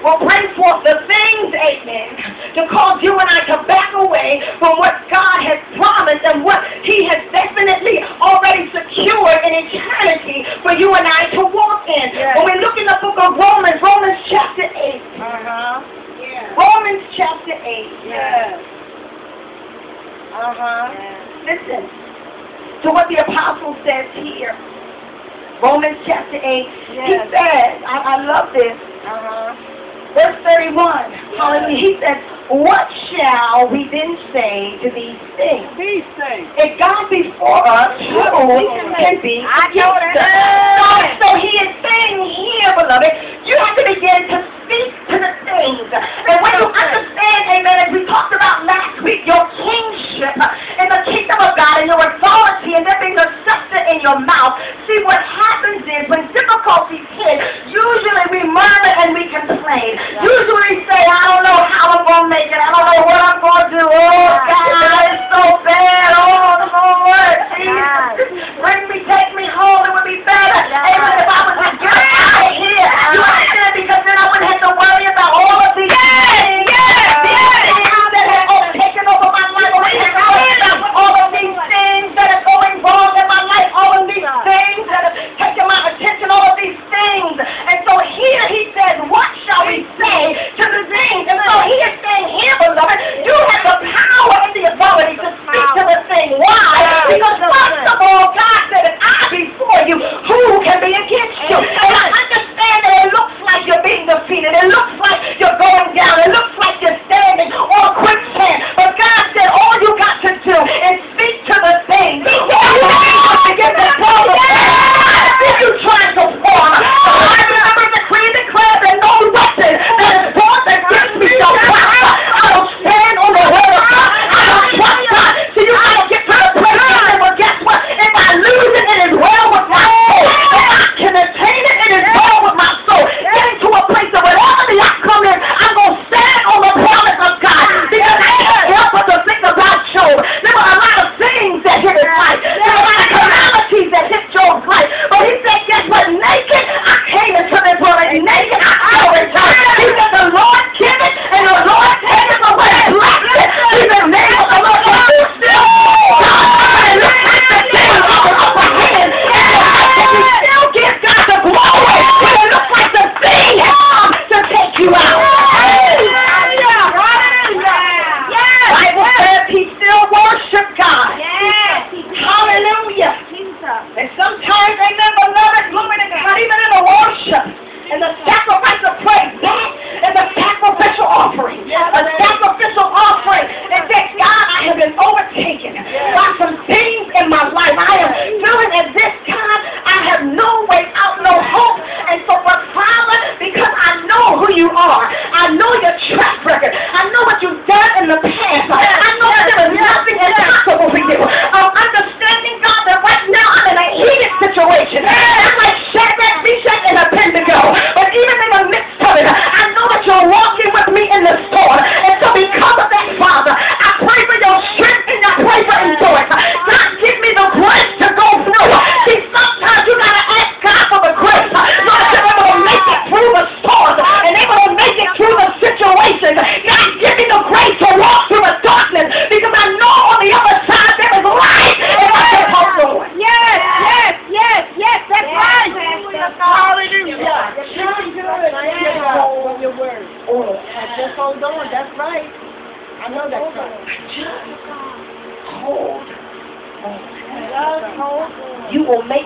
will bring forth the things, amen, to cause you and I to back away from what God has promised and what He has definitely already secured in eternity for you and I to walk in. Yes. When we look in the book of Romans, Romans chapter 8. Yeah. Romans chapter 8. Yes. Listen to what the apostle says here. Romans chapter 8. Yes. He says, I love this. Verse 31. Hallelujah. He says, what shall we then say to these things? These things. If God be for us, who can be against us? So he is saying here, beloved, you have to begin to speak to the things. And when you understand, amen, as we talked about last week, your kingship in the kingdom of God and your authority and there being a scepter in your mouth. See, what happens is when difficulties hit, usually we murmur and we complain. Usually we say, I don't know how I'm going to make it. I don't know what I'm going to do. Oh, God, it's so bad. Oh, Lord, Jesus. Bring me, take me home. It would be better. Amen. If I was to get out of here. You understand? Because then I wouldn't have to worry about all of these things. That have taken over my life. I wouldn't have to worry about all of these things that are going wrong in my life. All of these things that have taken my attention. All of these things. And so here he says, what shall we say to the things? And so he is saying here, beloved, you have the power and the authority to speak to the thing. Why? Because first of all, God said, if I be for you, who can be against you? And I understand that it looks like you're being defeated. It looks like you're going down. It looks like you're standing on quicksand. But God said, all you got to do is speak to the thing. All you got to get the problem. If you try to form, I remember the decree and declare that no weapon that is formed against me shall prosper. I will stand on the word of God. I will trust God. So you got to get to the place and say, well, guess what? If I lose it, it is well with my soul. If I can attain it, it is well with my soul. Getting to a place of whatever the outcome is, I'm going to stand on the promise of God. Because I can't help but to think about Job. There were a lot of things that hit his life. There were a lot of calamities that hit Job's life. But he said, guess what? Naked, I came into this world. And naked, I shall return. He said, the Lord give it, and the Lord take it away. Bless it. He's the name of the Lord. But you still, God, it looks like the thing is on the upper hand. And you still give God the glory. But it looks like the thing has come to take you out. Bible says he still worshiped God. Hallelujah. And sometimes, amen, beloved, glory to God, even in the worship and the sacrifice of praise, that is a sacrificial offering. A sacrificial offering. It says, God, I have been overtaken by some things in my life. I am feeling at this time I have no way out, no hope. And so, but Father, because I know who you are, I know your track record, I know what you've done in the past, I know that there is nothing impossible for you. I'm understanding, God, that right now I'm in a heated situation. I'm like Shadrach, Meshach, and Abednego. But even in the midst of it, I know that you're walking with me in the storm. And so because of that, Father, I pray for your strength and I pray for endurance. God, give me the grace to go through. See, sometimes you got to ask God for the grace. Lord, you're able to make it through the storm and able to make it through the situation. God, give me the grace to walk through the darkness because I know on the other side there is light and I can hold on. That's right. Hallelujah. Your word. Just hold on. That's right. I know that's right. Just hold on. Just hold on. You will make